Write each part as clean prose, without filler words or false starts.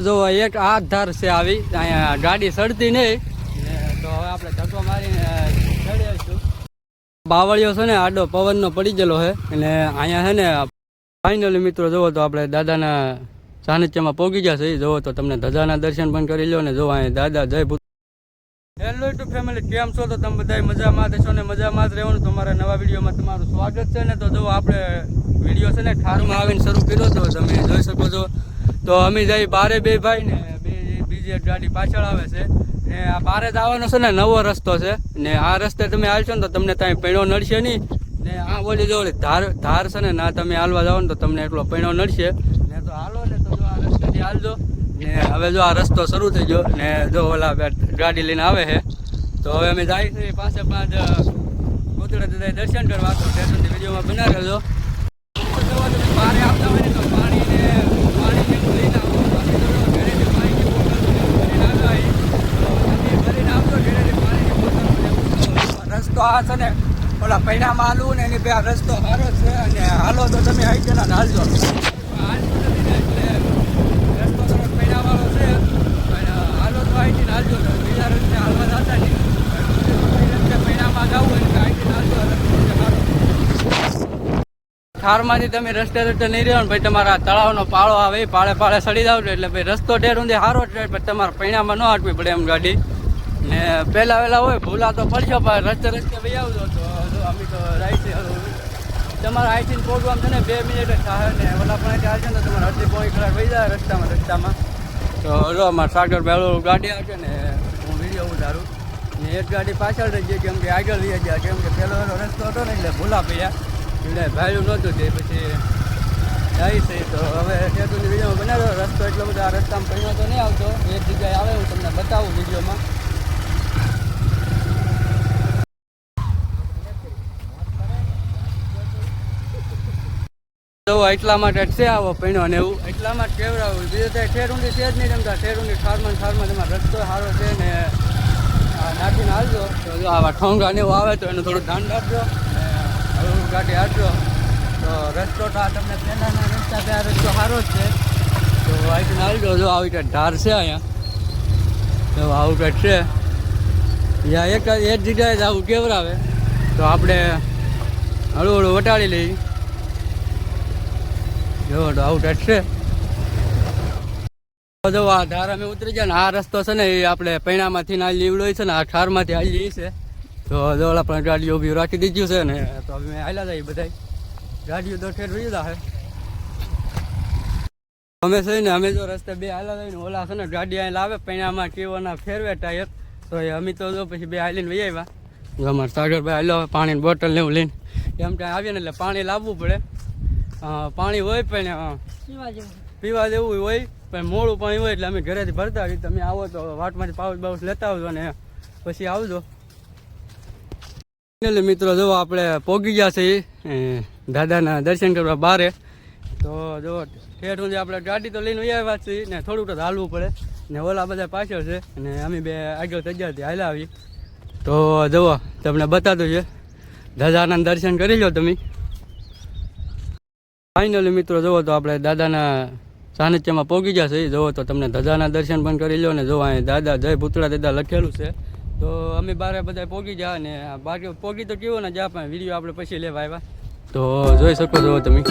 જો એક આ ધાર છે આવી અહીંયા ગાડી સડતી નહીં ને તો હવે આપણે ધક્કો મારીને ચડી આવીશું. બાવળિયો છે ને આડો પવનનો પડી ગયેલો છે અને અહીંયા છે ને ફાઇનલી મિત્રો જોવો તો આપણે દાદાના સાનિધ્યમાં પહોંચી ગયા છે. જોવો તો તમને ધજાના દર્શન પણ કરી લો ને જો અહીંયા દાદા જય ભૂત. હેલો યુટ્યુબ ફેમિલી, કેમ છો? તો તમે બધા મજામાં દેશો ને મજામાં જ રહેવાનું. તમારા નવા વિડીયોમાં તમારું સ્વાગત છે ને. તો જો આપણે વિડીયો છે ને ઠારમાં આવીને શરૂ કર્યો તો તમે જોઈ શકો છો. તો અમે જઈ બારે બે ભાઈ ને બીજી એક ગાડી પાછળ આવે છે ને આ બારે જવાનો છે ને નવો રસ્તો છે ને આ રસ્તે તમે હાલશો ને તો તમને ત્યાં પૈણો નડશે નહીં ને આ બોલી જો ધાર છે ને ના તમે હાલવા જાઓ ને તો તમને એટલો પૈણો નડશે ને તો હાલો ને તો જો આ રસ્તેથી હાલજો ને હવે જો આ રસ્તો શરૂ થઈ ગયો ને જો ઓલા ગાડી લઈને આવે છે તો હવે અમે જાય છે 5 કોતળા દર્શન કરવા. તો સ્ટેશનથી વિડીયોમાં બના રહેજો. બારે આવતા હોય ને તો પાણી લઈને રસ્તો આ છે ને ઓલા પૈણામાં હાલવું ને એની બે રસ્તો સારો છે અને હાલો તો તમે આવી ગયેલા ને હાલજો. રસ્તો તો પૈણાવાળો છે હાલો તો અહીંથી હાલજો. બીજા રસ્તે હાલવા જતા નહીં રસ્તે પૈણામાં જવું હોય ને અહીંથી હાલજો. ઠારમાંથી તમે રસ્તે નહીં રહ્યો ને ભાઈ તમારા તળાવનો પાળો આવે પાળે સડી જાવ એટલે ભાઈ રસ્તો ઢેર ઊંધે સારો છે પણ તમારે પૈણામાં ન હાટવી પડે એમ ગાડી ને પહેલાં વહેલા હોય ભૂલા તો પડશો પણ રસ્તે ભાઈ આવજો. તો અમે તો રાઈટ તમારે અહીંથી પહોંચવામાં છે ને 2 મિનિટ જ થાય ને ઓલા પણ અહીંથી આવશે ને તમારે અડધી પોણી કલાક વહી જાય રસ્તામાં. તો જો અમારે સાગર પહેલું ગાડી આવશે ને હું વિડીયો ઉતારું ને એક ગાડી પાછળ રહી ગઈ કેમ કે આગળ લઈ ગયા કેમ કે પહેલો રસ્તો હતો ને એટલે ભૂલા પડ્યા એટલે ભાઈલું નહોતું તે પછી જાય છે. તો હવે સેતુની વિડીયોમાં બનાવ્યો રસ્તો એટલો બધો આ રસ્તામાં પહેલો તો નહીં આવતો એક જગ્યાએ આવે હું તમને બતાવું વિડીયોમાં. તો એટલા માટે છે આવો પૈણો ને એવું એટલા માટે કેવડાવું. બીજું તો ઠેરુંડી છે જ નહીં રમતા. ઠેરુંડી ઠારમાં તમારો રસ્તો સારો છે ને નાખીને હાલજો. તો જો આવા ઠોંગા ને એવું આવે તો એનું થોડું ધ્યાન રાખજો ને ગાડી હાલજો. તો રસ્તો તો આ તમને પહેલાંના રસ્તા ત્યાં રસ્તો સારો જ છે. તો અહીંથી હાલજો. જો આવી કંઈક ધાર છે અહીંયા તો આવું કંઈક છે જ્યાં એક જગ્યાએ જ આવું કેવડાવે તો આપણે હળવું વટાડી લઈએ. જો તો આવું ટાઈટ છે. જો આ ધાર અમે ઉતરી જાય ને આ રસ્તો છે ને એ આપણે પૈણામાંથી ના લીવડો છે ને આ ઠારમાંથી હાલી છે. તો જો ઓલા પણ ગાડીઓ ઊભી રાખી દીધું છે ને તો અમે હાલ્યા જાય બધા ગાડીઓ તો ઠેર રહી જાય. અમે છે ને અમે જો રસ્તે બે હાલ્યા જાય ને ઓલા છે ને ગાડી અહીં લાવે પૈણામાં કેવાના ફેરવે ટાયર તો એ અમે તો જો પછી બે હાલીને વહી આવ્યા. જો અમારે સાગરભાઈ હાલ્યો પાણીની બોટલ ને એવું લઈને એમ ત્યાં આવીએ ને એટલે પાણી લાવવું પડે. પાણી હોય પણ પીવા જેવું હોય પણ મોડું પાણી હોય એટલે અમે ઘરેથી ભરતા હોઈએ. તમે આવો તો વાટમાંથી પાઉચ બાઉચ લેતા આવજો ને પછી આવજો. મિત્રો જો આપણે પહોંચી ગયા છે દાદાના દર્શન કરવા બારે. તો જો ઠેઠ સુધી આપણે ગાડી તો લઈને આવ્યા છીએ ને થોડુંક તો હાલવું પડે ને ઓલા બધા પાછળ છે અને અમે બે આગળ તૈયારથી હાલ્યા આવી. તો જુઓ તમને બતાતું છે દાદાના દર્શન કરી લો તમે. ફાઇનલી મિત્રો જોવો તો આપણે દાદાના સાનિધ્યમાં પહોંચી ગયા છે. જોવો તો તમને ધજાના દર્શન પણ કરી લો ને જો અહીં દાદા જય ભૂતળા દાદા લખેલું છે. તો અમે બારે બધા પહોંચી ગયા ને બાકી પહોંચી તો કેવો ને જ્યાં પણ વિડીયો આપણે પછી લેવા આવ્યા તો જોઈ શકો છો તમે.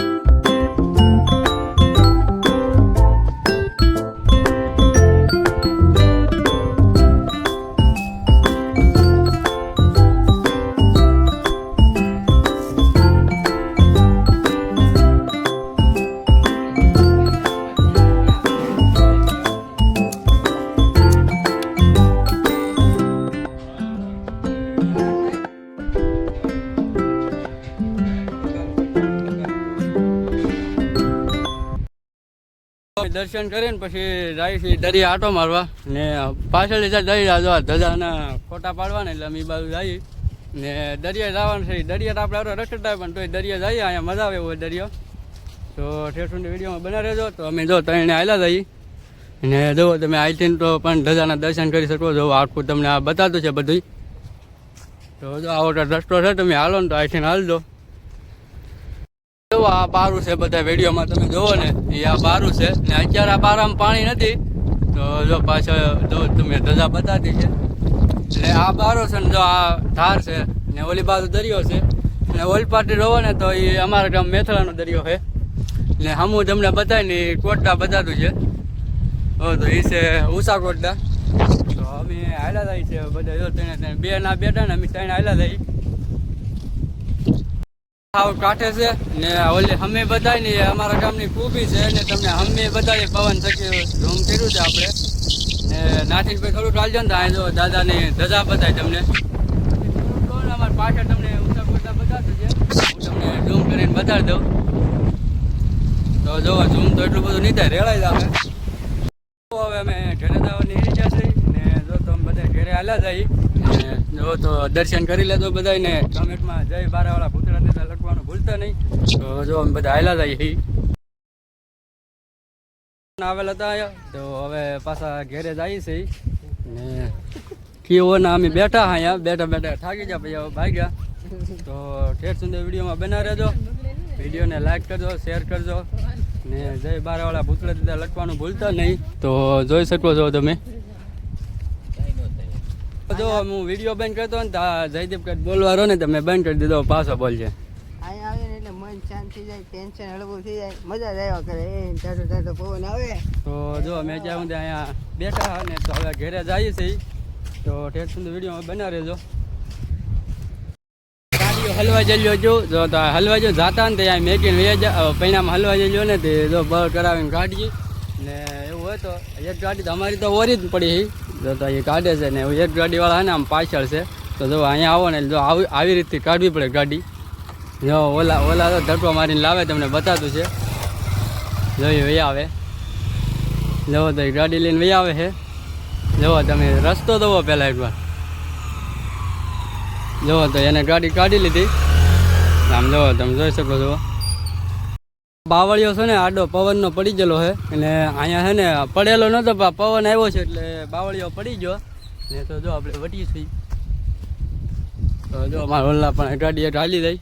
દર્શન કરીને પછી જાય છે દરિયા આટો મારવા ને પાછળ દરિયા જો ધજાના ફોટા પાડવાના એટલે અમે બાજુ જઈએ ને દરિયા જવાનું છે. દરિયા તો આપણે રસ્તે થાય પણ તોય દરિયા જઈએ અહીંયા મજા આવે એવો દરિયો. તો ઠેઠુંની વિડીયોમાં બના રહેજો. તો અમે જો ત્રણે હાલ્યા જઈએ ને જુઓ તમે આઈથી તો પણ ધજાના દર્શન કરી શકો. જો આખું તમને આ બતાતું છે બધું. તો જો આવો રસ્તો છે તમે હાલો ને તો આઈથી હાલજો. આ બારું છે બધા વિડીયોમાં તમે જોવો ને એ આ બારું છે ને અત્યારે આ બારામાં પાણી નથી તો જો પાછળ જો તમે ધજા બતાતી છે એટલે આ બારો છે ને જો આ ધાર છે ને ઓલી બાજુ દરિયો છે અને ઓલી પાટી રહો ને તો એ અમારા ગામ મેથળાનો દરિયો છે ને હમું તમને બતાવીને કોટડા બતાતું છે તો એ છે ઉષા કોટડા. તો અમે હાલા જાય છે બધા જો ત્રણે બે ના બેઠા ને અમે ત્રણ હાલા જાય આવ કાંઠે છે ને ઓલી અમે બધાય ને અમારા ગામની ખૂબી છે ને તમને અમે બધાએ પવન થકી રૂમ કર્યું છે આપણે ને નાથી ભાઈ થોડું ચાલજો ને આ જો દાદાની ધજા બતાય તમને અમારા પાછળ તમને ઉષા કોટડા બતાવતું છે હું તમને ઝૂમ કરીને બતાવી દઉં. તો જો ઝૂમ તો એટલું બધું નહીં થાય રેળાઈ જ આવે. હવે અમે ઘરે જવાની ઈચ્છા છે ને જો તો અમે બધા ઘરે હાલ્યા જાય ને જો તો દર્શન કરી લેજો બધા ને કમેન્ટમાં જય બારાવાળા ભૂતળા દેતા લખવાનું ભૂલતા નહીં. તો જો અમે બધા હાલ્યા જાય આવેલા હતા તો હવે પાછા ઘરે જાય છે ને કીઓના અમે બેઠા અહીંયા બેઠા થાકી ગયા પછી હવે ભાગ્યા. તો ઠેઠ સુધી વિડીયોમાં બના રહેજો, વિડીયોને લાઈક કરજો, શેર કરજો ને જય બારાવાળા ભૂતળા દીધા લખવાનું ભૂલતા નહીં. તો જોઈ શકો છો તમે જો હું વિડીયો બંધ કરતો ને તો જયદીપ કઈ બોલવાનો ને તમે બંધ કરી દીધો પાછો બોલશે. અહીંયા આવે ને એટલે મન શાંત થઈ જાય, ટેન્શન હળવું થઈ જાય, મજા જ આવ્યા કરે એ ટાટો પવન આવે. તો જો અમે જ્યાં સુધી અહીંયા બેઠા ને તો હવે ઘરે જઈએ છીએ. તો ઠેઠ સુધી વિડીયોમાં બના રહેજો. ગાડીઓ હલવા જલ્યો જો તો હલવા જો જાતા ને ત્યાં મેકીને પૈણામાં હલવા જલ્યો ને તે જો બળ કરાવીને કાઢીએ ને એવું હોય તો એક ગાડી તો અમારી તો ઓરી જ પડી જો તો એ કાઢે છે ને એક ગાડીવાળા ને આમ પાછળ છે. તો જો અહીંયા આવો ને જો આવી રીતથી કાઢવી પડે ગાડી. જો ઓલા તો ધક્કો મારીને લાવે તમને બતાતું છે. જો એ વહી આવે જવો તો એ ગાડી લઈને વહી આવે છે. જુઓ તમે રસ્તો દવો પહેલાં એકવાર જુઓ તો એને ગાડી કાઢી લીધી આમ જુઓ તમે જોઈ શકો છો. બાવળિયો છે ને આડો પવનનો પડી ગયેલો છે અને અહીંયા છે ને પડેલો નહોતો પવન આવ્યો છે એટલે બાવળિયો પડી ગયો ને. તો જો આપણે વટીએ છીએ તો જો અમારા ઓલા પણ ગાડી એક હાલી જાય.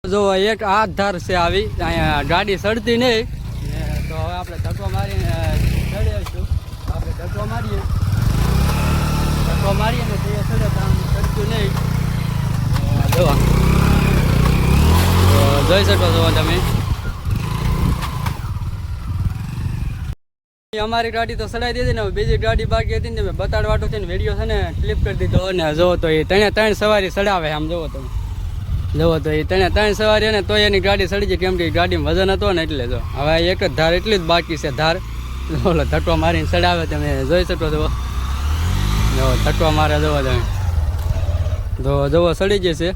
જો એક આ ધાર છે આવી અહીંયા ગાડી સડતી નહીં ને તો હવે આપણે ધક્કો મારીને ચડીશું. આપણે ધક્કો મારીએ ને તે સડે તો આમ સડતું નહીં. જોઈ શકો છો તમે અમારી ગાડી તો સડાઈ દીધી ને બીજી ગાડી બાકી હતી ને મેં બતાડવાટો છે ને વિડીયો છે ને ક્લિપ કરી દીધો અને જુઓ તો એ ત્રણ સવારી સડાવે આમ જુઓ તમે જુઓ તો એ ત્રણ સવારી ને તો એની ગાડી સડી જાય કેમ કે ગાડીમાં વજન હતો ને એટલે જો હવે એક જ ધાર એટલી જ બાકી છે ધાર. ઓલો ધક્કો મારીને સડાવે તમે જોઈ શકો છો. જો ધક્કો મારે જુઓ તમે તો જુઓ સડી જશે.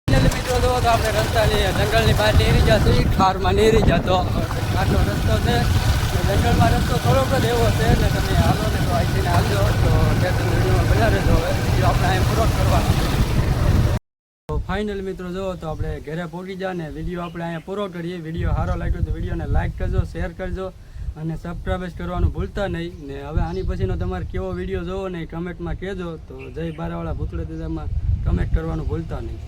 મિત્રો જુઓ તો આપણે રસ્તાની જંગલની બહાર નીકળી જશે ખારમાં નીકળી જતો આટલો રસ્તો છે. જંગલમાં રસ્તો થોડોક જ એવો છે એટલે તમે હાલો ને તો અહીંથી હાલજો. તો વિડીયોમાં બધા રહેજો. હવે વિડીયો આપણે અહીં પૂરો કરવાનો. તો ફાઇનલ મિત્રો જુઓ તો આપણે ઘરે પહોંચી જાય ને વિડીયો આપણે અહીંયા પૂરો કરીએ. વિડીયો સારો લાગ્યો તો વિડીયોને લાઇક કરજો, શેર કરજો અને સબસ્ક્રાઈબ કરવાનું ભૂલતા નહીં. ને હવે આની પછીનો તમારે કેવો વિડીયો જોવો ને કમેન્ટમાં કહેજો. તો જય બારાવાળા ભૂતળા દીધામાં કમેન્ટ કરવાનું ભૂલતા નહીં.